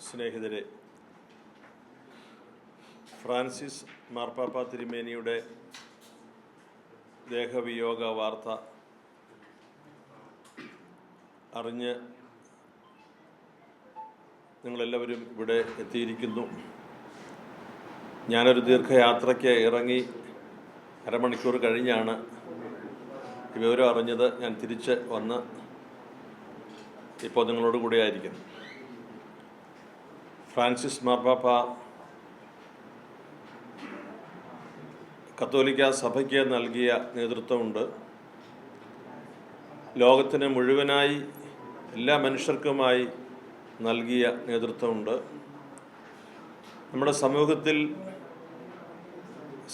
സ്നേഹിതരെ, ഫ്രാൻസിസ് മാർപ്പാപ്പ തിരുമേനിയുടെ ദേഹവിയോഗ വാർത്ത അറിഞ്ഞ് നിങ്ങളെല്ലാവരും ഇവിടെ എത്തിയിരിക്കുന്നു. ഞാനൊരു ദീർഘയാത്രയ്ക്ക് ഇറങ്ങി അരമണിക്കൂർ കഴിഞ്ഞാണ് ഈ വിവരം അറിഞ്ഞത്. ഞാൻ തിരിച്ച് വന്ന് ഇപ്പോൾ നിങ്ങളോട് കൂടെ ആയിരിക്കുന്നു. ഫ്രാൻസിസ് മാർപ്പാപ്പ കത്തോലിക്ക സഭയ്ക്ക് നൽകിയ നേതൃത്വമുണ്ട്. ലോകത്തിന് മുഴുവനായി എല്ലാ മനുഷ്യർക്കുമായി നൽകിയ നേതൃത്വമുണ്ട്. നമ്മുടെ സമൂഹത്തിൽ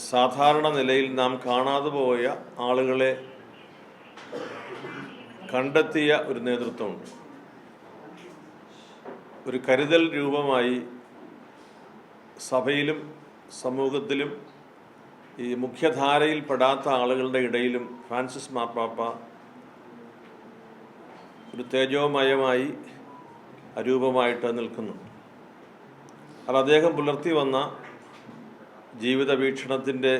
സാധാരണ നിലയിൽ നാം കാണാതെ പോയ ആളുകളെ കണ്ടെത്തിയ ഒരു നേതൃത്വമുണ്ട്. ഒരു കരുതൽ രൂപമായി സഭയിലും സമൂഹത്തിലും ഈ മുഖ്യധാരയിൽപ്പെടാത്ത ആളുകളുടെ ഇടയിലും ഫ്രാൻസിസ് മാർപ്പാപ്പ ഒരു തേജോമയമായി അരൂപമായിട്ട് നിൽക്കുന്നുണ്ട്. അത് അദ്ദേഹം പുലർത്തി വന്ന ജീവിത വീക്ഷണത്തിൻ്റെ,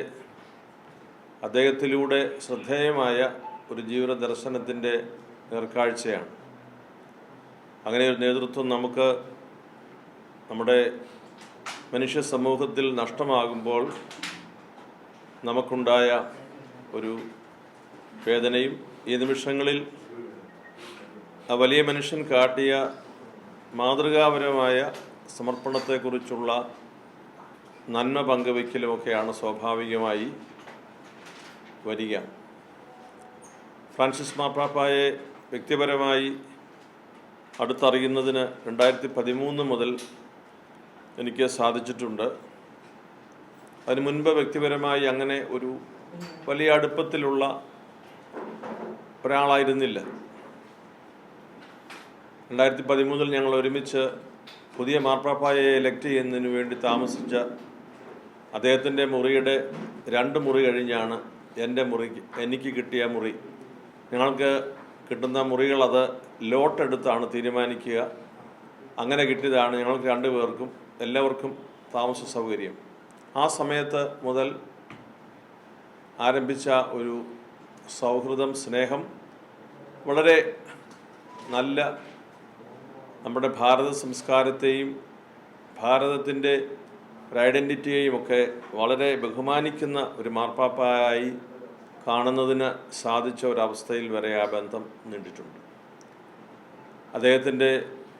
അദ്ദേഹത്തിലൂടെ ശ്രദ്ധേയമായ ഒരു ജീവിത ദർശനത്തിൻ്റെ നേർക്കാഴ്ചയാണ്. അങ്ങനെ ഒരു നേതൃത്വം നമുക്ക് നമ്മുടെ മനുഷ്യ സമൂഹത്തിൽ നഷ്ടമാകുമ്പോൾ നമുക്കുണ്ടായ ഒരു വേദനയും ഈ നിമിഷങ്ങളിൽ ആ വലിയ മനുഷ്യൻ കാട്ടിയ മാതൃകാപരമായ സമർപ്പണത്തെക്കുറിച്ചുള്ള നന്മ പങ്കുവയ്ക്കലുമൊക്കെയാണ് സ്വാഭാവികമായി വരിക. ഫ്രാൻസിസ് മാർപ്പാപ്പയെ വ്യക്തിപരമായി അടുത്തറിയുന്നതിന് 2013 മുതൽ എനിക്ക് സാധിച്ചിട്ടുണ്ട്. അതിനു മുൻപ് വ്യക്തിപരമായി അങ്ങനെ ഒരു വലിയ അടുപ്പത്തിലുള്ള ഒരാളായിരുന്നില്ല. 2013 ഞങ്ങൾ ഒരുമിച്ച് പുതിയ മാർപ്പാപ്പയെ എലക്ട് ചെയ്യുന്നതിന് വേണ്ടി താമസിച്ച അദ്ദേഹത്തിൻ്റെ മുറിയുടെ 2 മുറി കഴിഞ്ഞാണ് എനിക്ക് കിട്ടിയ മുറി. ഞങ്ങൾക്ക് കിട്ടുന്ന മുറികൾ അത് ലോട്ടെടുത്താണ് തീരുമാനിക്കുക. അങ്ങനെ കിട്ടിയതാണ് ഞങ്ങൾക്ക് 2 പേർക്കും എല്ലാവർക്കും താമസ സൗകര്യം. ആ സമയത്ത് മുതൽ ആരംഭിച്ച ഒരു സൗഹൃദം, സ്നേഹം വളരെ നല്ല, നമ്മുടെ ഭാരത സംസ്കാരത്തെയും ഭാരതത്തിൻ്റെ ഒരു ഐഡൻറ്റിറ്റിയെയും ഒക്കെ വളരെ ബഹുമാനിക്കുന്ന ഒരു മാർപ്പാപ്പയായി കാണുന്നതിന് സാധിച്ച ഒരവസ്ഥയിൽ വരെ ആ ബന്ധം നീണ്ടിട്ടുണ്ട്. അദ്ദേഹത്തിൻ്റെ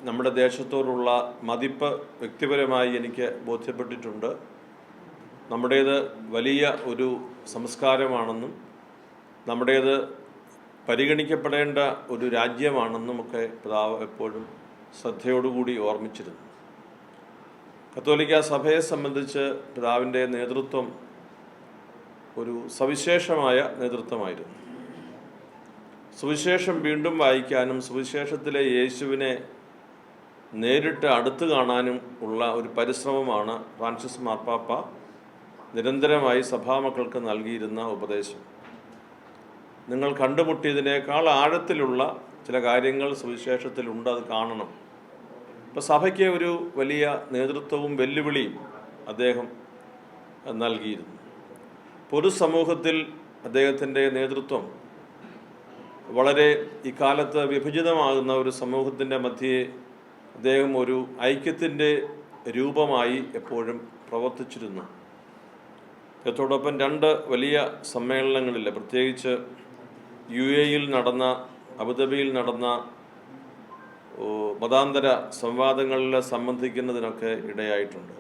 നമ്മുടെ ദേശത്തോടുള്ള മതിപ്പ് വ്യക്തിപരമായി എനിക്ക് ബോധ്യപ്പെട്ടിട്ടുണ്ട്. നമ്മുടേത് വലിയ ഒരു സംസ്കാരമാണെന്നും നമ്മുടേത് പരിഗണിക്കപ്പെടേണ്ട ഒരു രാജ്യമാണെന്നും ഒക്കെ പിതാവ് എപ്പോഴും ശ്രദ്ധയോടുകൂടി ഓർമ്മിച്ചിരുന്നു. കത്തോലിക്ക സഭയെ സംബന്ധിച്ച് പിതാവിൻ്റെ നേതൃത്വം ഒരു സവിശേഷമായ നേതൃത്വമായിരുന്നു. സുവിശേഷം വീണ്ടും വായിക്കാനും സുവിശേഷത്തിലെ യേശുവിനെ നേരിട്ട് അടുത്ത് കാണാനും ഉള്ള ഒരു പരിശ്രമമാണ് ഫ്രാൻസിസ് മാർപ്പാപ്പ നിരന്തരമായി സഭാമക്കൾക്ക് നൽകിയിരുന്ന ഉപദേശം. നിങ്ങൾ കണ്ടുമുട്ടിയതിനേക്കാൾ ആഴത്തിലുള്ള ചില കാര്യങ്ങൾ സുവിശേഷത്തിലുണ്ട്, അത് കാണണം. ഇപ്പോൾ സഭയ്ക്ക് ഒരു വലിയ നേതൃത്വവും വെല്ലുവിളിയും അദ്ദേഹം നൽകിയിരുന്നു. പൊതുസമൂഹത്തിൽ അദ്ദേഹത്തിൻ്റെ നേതൃത്വം വളരെ ഇക്കാലത്ത് വിഭജിതമാകുന്ന ഒരു സമൂഹത്തിൻ്റെ മധ്യേ അദ്ദേഹം ഒരു ഐക്യത്തിൻ്റെ രൂപമായി എപ്പോഴും പ്രവർത്തിച്ചിരുന്നു. ഇതോടൊപ്പം 2 വലിയ സമ്മേളനങ്ങളിൽ, പ്രത്യേകിച്ച് UAE-യിൽ നടന്ന, അബുദാബിയിൽ നടന്ന മതാന്തര സംവാദങ്ങളിൽ സംബന്ധിക്കുന്നതിനൊക്കെ ഇടയായിട്ടുണ്ട്.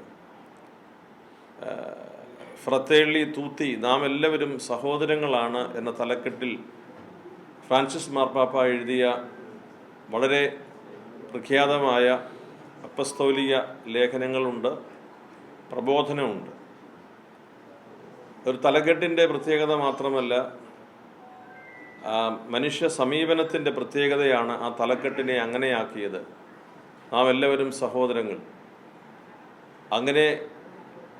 ഫ്രത്തേള്ളി തൂത്തി, നാം എല്ലാവരും സഹോദരങ്ങളാണ് എന്ന തലക്കെട്ടിൽ ഫ്രാൻസിസ് മാർപ്പാപ്പ എഴുതിയ വളരെ പ്രഖ്യാതമായ അപ്പസ്തോലിക ലേഖനങ്ങളുണ്ട്, പ്രബോധനമുണ്ട്. ഒരു തലക്കെട്ടിൻ്റെ പ്രത്യേകത മാത്രമല്ല, മനുഷ്യ സമീപനത്തിൻ്റെ പ്രത്യേകതയാണ് ആ തലക്കെട്ടിനെ അങ്ങനെയാക്കിയത്. നാം എല്ലാവരും സഹോദരങ്ങൾ. അങ്ങനെ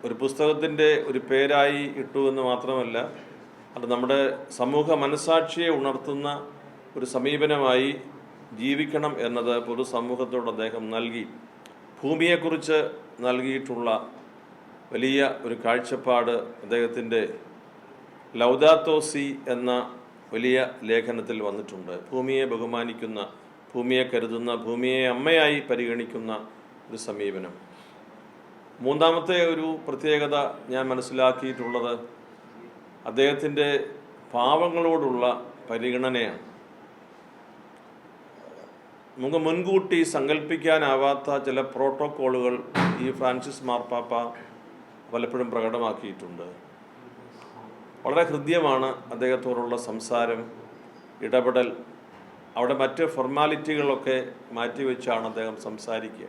ഒരു പുസ്തകത്തിൻ്റെ ഒരു പേരായി ഇട്ടു എന്ന് മാത്രമല്ല, അത് നമ്മുടെ സമൂഹ മനസാക്ഷിയെ ഉണർത്തുന്ന ഒരു സമീപനമായി ജീവിക്കണം എന്നത് പൊതുസമൂഹത്തോട് അദ്ദേഹം നൽകി. ഭൂമിയെക്കുറിച്ച് നൽകിയിട്ടുള്ള വലിയ ഒരു കാഴ്ചപ്പാട് അദ്ദേഹത്തിൻ്റെ ലൗദാത്തോ സി എന്ന വലിയ ലേഖനത്തിൽ വന്നിട്ടുണ്ട്. ഭൂമിയെ ബഹുമാനിക്കുന്ന, ഭൂമിയെ കരുതുന്ന, ഭൂമിയെ അമ്മയായി പരിഗണിക്കുന്ന ഒരു സമീപനം. മൂന്നാമത്തെ ഒരു പ്രത്യേകത ഞാൻ മനസ്സിലാക്കിയിട്ടുള്ളത് അദ്ദേഹത്തിൻ്റെ പാവങ്ങളോടുള്ള പരിഗണനയാണ്. നമുക്ക് മുൻകൂട്ടി സങ്കല്പിക്കാനാവാത്ത ചില പ്രോട്ടോക്കോളുകൾ ഈ ഫ്രാൻസിസ് മാർപ്പാപ്പ പലപ്പോഴും പ്രകടമാക്കിയിട്ടുണ്ട്. വളരെ ഹൃദ്യമാണ് അദ്ദേഹത്തോടുള്ള സംസാരം, ഇടപെടൽ. അവിടെ മറ്റ് ഫോർമാലിറ്റികളൊക്കെ മാറ്റിവെച്ചാണ് അദ്ദേഹം സംസാരിക്കുക.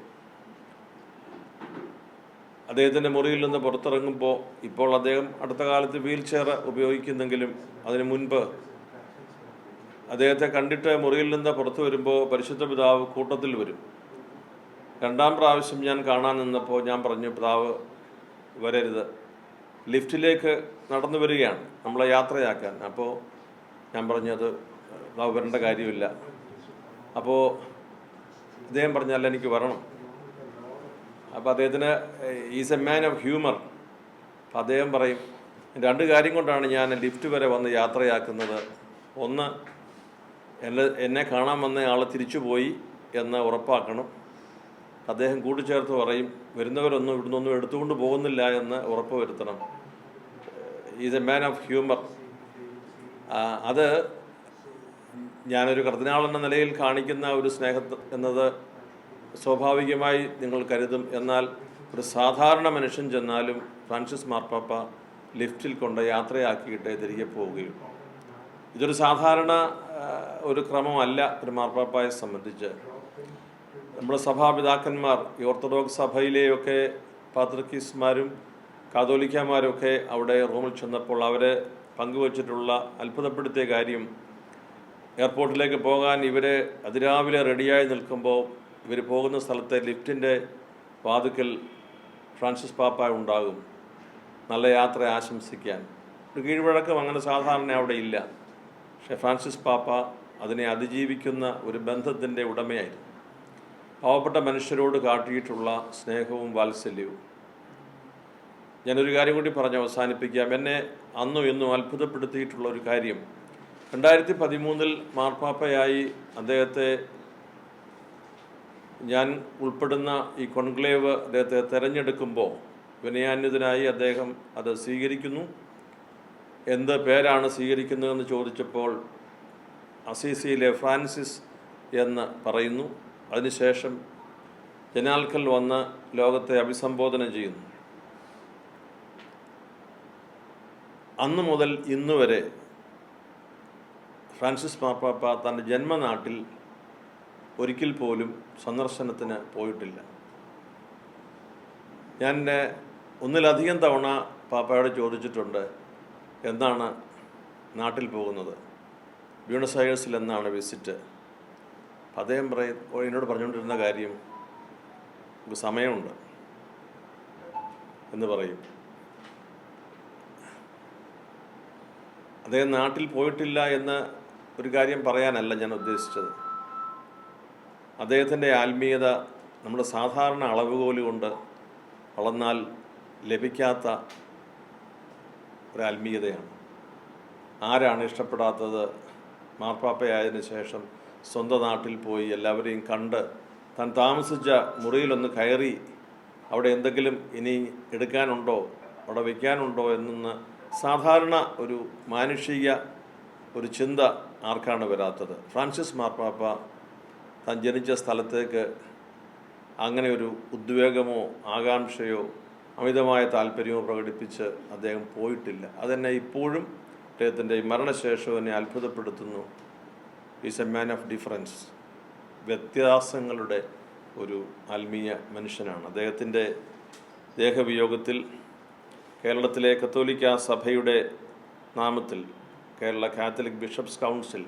അദ്ദേഹത്തിൻ്റെ മുറിയിൽ നിന്ന് പുറത്തിറങ്ങുമ്പോൾ, ഇപ്പോൾ അദ്ദേഹം അടുത്ത കാലത്ത് വീൽ ചെയർ ഉപയോഗിക്കുന്നെങ്കിലും അതിനു മുൻപ് അദ്ദേഹത്തെ കണ്ടിട്ട് മുറിയിൽ നിന്ന് പുറത്തു വരുമ്പോൾ പരിശുദ്ധ പിതാവ് കൂട്ടത്തിൽ വരും. രണ്ടാം പ്രാവശ്യം ഞാൻ കാണാൻ നിന്നപ്പോൾ ഞാൻ പറഞ്ഞു, പിതാവ് വരരുത്, ലിഫ്റ്റിലേക്ക് നടന്നു വരികയാണ് നമ്മളെ യാത്രയാക്കാൻ. അപ്പോൾ ഞാൻ പറഞ്ഞത് പിതാവ് വരേണ്ട കാര്യമില്ല. അപ്പോൾ അദ്ദേഹം പറഞ്ഞല്ല, എനിക്ക് വരണം. അപ്പോൾ അദ്ദേഹത്തിന് is a man of humour. അപ്പം അദ്ദേഹം പറയും, രണ്ട് കാര്യം കൊണ്ടാണ് ഞാൻ ലിഫ്റ്റ് വരെ വന്ന് യാത്രയാക്കുന്നത്. ഒന്ന്, എന്നെ കാണാൻ വന്ന ആൾ തിരിച്ചു പോയി എന്ന് ഉറപ്പാക്കണം. അദ്ദേഹം കൂട്ടിച്ചേർത്ത് പറയും, വരുന്നവരൊന്നും ഇവിടുന്നൊന്നും എടുത്തുകൊണ്ട് പോകുന്നില്ല എന്ന് ഉറപ്പ് വരുത്തണം. Is a man of humour. അത് ഞാനൊരു കർദിനാൾ എന്ന നിലയിൽ കാണിക്കുന്ന ഒരു സ്നേഹം എന്നത് സ്വാഭാവികമായി നിങ്ങൾ കരുതും. എന്നാൽ ഒരു സാധാരണ മനുഷ്യൻ ചെന്നാലും ഫ്രാൻസിസ് മാർപ്പാപ്പ ലിഫ്റ്റിൽ കൊണ്ട് യാത്രയാക്കിയിട്ടേ തിരികെ പോവുകയുള്ളൂ. ഇതൊരു സാധാരണ ഒരു ക്രമമല്ല ഒരു മാർപ്പാപ്പയെ സംബന്ധിച്ച്. നമ്മുടെ സഭാപിതാക്കന്മാർ, ഈ ഓർത്തഡോക്സ് സഭയിലെയൊക്കെ പാത്രിക്കീസ്മാരും കാതോലിക്കന്മാരൊക്കെ അവിടെ റോമിൽ ചെന്നപ്പോൾ അവർ പങ്കുവച്ചിട്ടുള്ള അത്ഭുതപ്പെടുത്തിയ കാര്യം, എയർപോർട്ടിലേക്ക് പോകാൻ ഇവർ അതിരാവിലെ റെഡിയായി നിൽക്കുമ്പോൾ ഇവർ പോകുന്ന സ്ഥലത്തെ ലിഫ്റ്റിൻ്റെ വാതിക്കൽ ഫ്രാൻസിസ് പാപ്പ ഉണ്ടാകും, നല്ല യാത്ര ആശംസിക്കാൻ. ഒരു കീഴ്വഴക്കം അങ്ങനെ സാധാരണ അവിടെ ഇല്ല. പക്ഷേ ഫ്രാൻസിസ് പാപ്പ അതിനെ അതിജീവിക്കുന്ന ഒരു ബന്ധത്തിൻ്റെ ഉടമയായിരുന്നു. പാവപ്പെട്ട മനുഷ്യരോട് കാട്ടിയിട്ടുള്ള സ്നേഹവും വാത്സല്യവും. ഞാനൊരു കാര്യം കൂടി പറഞ്ഞ് അവസാനിപ്പിക്കാം. എന്നെ അന്നും ഇന്നും അത്ഭുതപ്പെടുത്തിയിട്ടുള്ള ഒരു കാര്യം, 2013 മാർപ്പാപ്പയായി അദ്ദേഹത്തെ, ഞാൻ ഉൾപ്പെടുന്ന ഈ കോൺക്ലേവ് അദ്ദേഹത്തെ തിരഞ്ഞെടുക്കുമ്പോൾ വിനയാന്വിതനായി അദ്ദേഹം അത് സ്വീകരിക്കുന്നു. എന്ത് പേരാണ് സ്വീകരിക്കുന്നതെന്ന് ചോദിച്ചപ്പോൾ അസീസിയിലെ ഫ്രാൻസിസ് എന്ന് പറയുന്നു. അതിനുശേഷം ജനാൽക്കൽ വന്ന് ലോകത്തെ അഭിസംബോധന ചെയ്യുന്നു. അന്ന് മുതൽ ഇന്ന് വരെ ഫ്രാൻസിസ് മാർപ്പാപ്പ തൻ്റെ ജന്മനാട്ടിൽ ഒരിക്കൽ പോലും സന്ദർശനത്തിന് പോയിട്ടില്ല. ഞാൻ ഒന്നിലധികം തവണ പാപ്പയോട് ചോദിച്ചിട്ടുണ്ട്, എന്നാണ് നാട്ടിൽ പോകുന്നത്, ബ്യൂണസ് അയേഴ്സിൽ എന്നാണ് വിസിറ്റ്. അദ്ദേഹം എന്നോട് പറഞ്ഞുകൊണ്ടിരുന്ന കാര്യം, നമുക്ക് സമയമുണ്ട് എന്ന് പറയും. അദ്ദേഹം നാട്ടിൽ പോയിട്ടില്ല എന്ന് ഒരു കാര്യം പറയാനല്ല ഞാൻ ഉദ്ദേശിച്ചത്. അദ്ദേഹത്തിൻ്റെ ആത്മീയത നമ്മുടെ സാധാരണ അളവുകോല് കൊണ്ട് അളന്നാൽ ലഭിക്കാത്ത ഒരു ആത്മീയതയാണ്. ആരാണ് ഇഷ്ടപ്പെടാത്തത്? മാർപ്പാപ്പയായതിനു ശേഷം സ്വന്തം നാട്ടിൽ പോയി എല്ലാവരെയും കണ്ട് താൻ താമസിച്ച മുറിയിലൊന്ന് കയറി അവിടെ എന്തെങ്കിലും ഇനി എടുക്കാനുണ്ടോ, അവിടെ വയ്ക്കാനുണ്ടോ എന്നൊന്ന് സാധാരണ ഒരു മാനുഷിക ഒരു ചിന്ത ആർക്കാണ് വരാത്തത്? ഫ്രാൻസിസ് മാർപ്പാപ്പ താൻ ജനിച്ച സ്ഥലത്തേക്ക് അങ്ങനെ ഒരു ഉദ്വേഗമോ ആകാംക്ഷയോ അമിതമായ താല്പര്യമോ പ്രകടിപ്പിച്ച് അദ്ദേഹം പോയിട്ടില്ല. അതെന്നെ ഇപ്പോഴും അദ്ദേഹത്തിൻ്റെ മരണശേഷം എന്നെ അത്ഭുതപ്പെടുത്തുന്നു. Is a man of difference. വ്യത്യാസങ്ങളുടെ ഒരു ആത്മീയ മനുഷ്യനാണ്. അദ്ദേഹത്തിൻ്റെ ദേഹവിയോഗത്തിൽ കേരളത്തിലെ കത്തോലിക്ക സഭയുടെ നാമത്തിൽ കേരള കാത്തലിക് ബിഷപ്സ് കൗൺസിൽ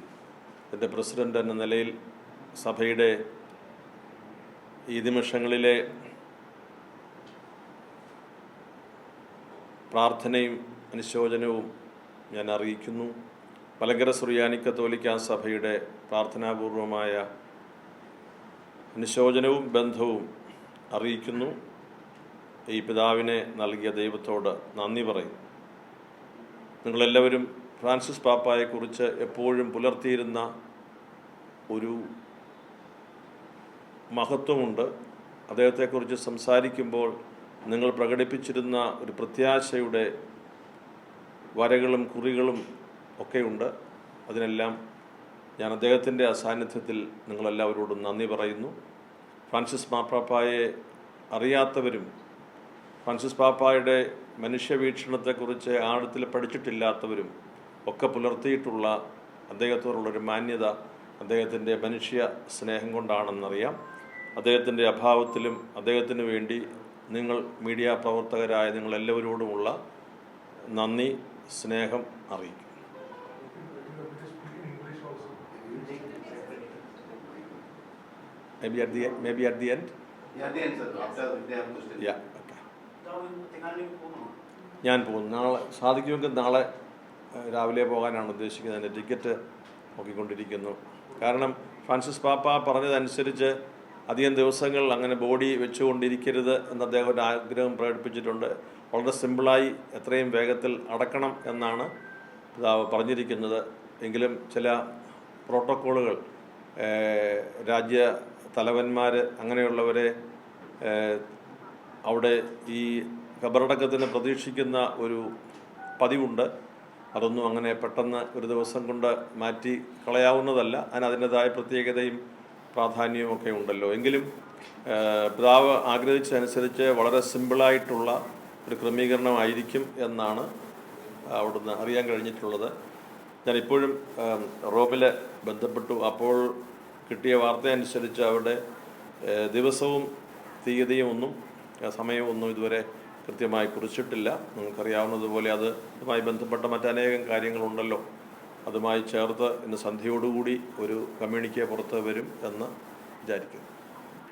എൻ്റെ പ്രസിഡൻ്റ് എന്ന നിലയിൽ സഭയുടെ ഈ നിമിഷങ്ങളിലെ പ്രാർത്ഥനയും അനുശോചനവും ഞാൻ അറിയിക്കുന്നു. മലങ്കര സുറിയാനി കത്തോലിക്ക സഭയുടെ പ്രാർത്ഥനാപൂർവമായ അനുശോചനവും ബന്ധവും അറിയിക്കുന്നു. ഈ പിതാവിനെ നൽകിയ ദൈവത്തോട് നന്ദി പറയുന്നു. നിങ്ങളെല്ലാവരും ഫ്രാൻസിസ് പാപ്പായെക്കുറിച്ച് എപ്പോഴും പുലർത്തിയിരുന്ന ഒരു മഹത്വമുണ്ട്. അദ്ദേഹത്തെക്കുറിച്ച് സംസാരിക്കുമ്പോൾ നിങ്ങൾ പ്രകടിപ്പിച്ചിരുന്ന ഒരു പ്രത്യാശയുടെ വരകളും കുറികളും ഒക്കെയുണ്ട്. അതിനെല്ലാം ഞാൻ അദ്ദേഹത്തിൻ്റെ അസാന്നിധ്യത്തിൽ നിങ്ങളെല്ലാവരോടും നന്ദി പറയുന്നു. ഫ്രാൻസിസ് മാർപ്പാപ്പായെ അറിയാത്തവരും ഫ്രാൻസിസ് പാപ്പായുടെ മനുഷ്യവീക്ഷണത്തെക്കുറിച്ച് ആഴത്തിൽ പഠിച്ചിട്ടില്ലാത്തവരും ഒക്കെ പുലർത്തിയിട്ടുള്ള അദ്ദേഹത്തോടുള്ളൊരു മാന്യത അദ്ദേഹത്തിൻ്റെ മനുഷ്യ സ്നേഹം കൊണ്ടാണെന്നറിയാം. അദ്ദേഹത്തിൻ്റെ അഭാവത്തിലും അദ്ദേഹത്തിന് വേണ്ടി നിങ്ങൾ മീഡിയ പ്രവർത്തകരായ നിങ്ങളെല്ലാവരോടുമുള്ള നന്ദി, സ്നേഹം അറിയിക്കും. Maybe at the end? Yeah, at the end, sir. After they have questions. Yeah, okay. ഞാൻ പോകുന്നു. നാളെ സാധിക്കുമെങ്കിൽ നാളെ രാവിലെ പോകാനാണ് ഉദ്ദേശിക്കുന്നത്. എൻ്റെ ടിക്കറ്റ് നോക്കിക്കൊണ്ടിരിക്കുന്നു. കാരണം ഫ്രാൻസിസ് പാപ്പ പറഞ്ഞതനുസരിച്ച് അധികം ദിവസങ്ങൾ അങ്ങനെ ബോഡി വെച്ചുകൊണ്ടിരിക്കരുത് എന്ന് അദ്ദേഹം ഒരു ആഗ്രഹം പ്രകടിപ്പിച്ചിട്ടുണ്ട്. വളരെ സിമ്പിളായി എത്രയും വേഗത്തിൽ അടക്കണം എന്നാണ് പിതാവ് പറഞ്ഞിരിക്കുന്നത്. എങ്കിലും ചില പ്രോട്ടോക്കോളുകൾ രാജ്യ തലവന്മാർ അങ്ങനെയുള്ളവരെ അവിടെ ഈ ഖബറടക്കത്തിന് പ്രതീക്ഷിക്കുന്ന ഒരു പതിവുണ്ട്. അതൊന്നും അങ്ങനെ പെട്ടെന്ന് ഒരു ദിവസം കൊണ്ട് മാറ്റി കളയാവുന്നതല്ല. അതിൻ്റെതായ പ്രത്യേകതയും പ്രാധാന്യവും ഒക്കെ ഉണ്ടല്ലോ. എങ്കിലും പിതാവ് ആഗ്രഹിച്ചതനുസരിച്ച് വളരെ സിമ്പിളായിട്ടുള്ള ഒരു ക്രമീകരണമായിരിക്കും എന്നാണ് അവിടുന്ന് അറിയാൻ കഴിഞ്ഞിട്ടുള്ളത്. ഞാനിപ്പോഴും റോമിൽ ബന്ധപ്പെട്ടു. അപ്പോൾ കിട്ടിയ വാർത്തയനുസരിച്ച് അവിടെ ദിവസവും തീയതിയും ഒന്നും സമയവും ഒന്നും ഇതുവരെ കൃത്യമായി കുറിച്ചിട്ടില്ല. നിങ്ങൾക്കറിയാവുന്നതുപോലെ അതുമായി ബന്ധപ്പെട്ട മറ്റനേകം കാര്യങ്ങളുണ്ടല്ലോ. അതുമായി ചേർത്ത് ഇന്ന് സന്ധ്യയോടുകൂടി ഒരു കമ്മ്യൂണിക്കെ പുറത്ത് വരും എന്ന് വിചാരിക്കുന്നു.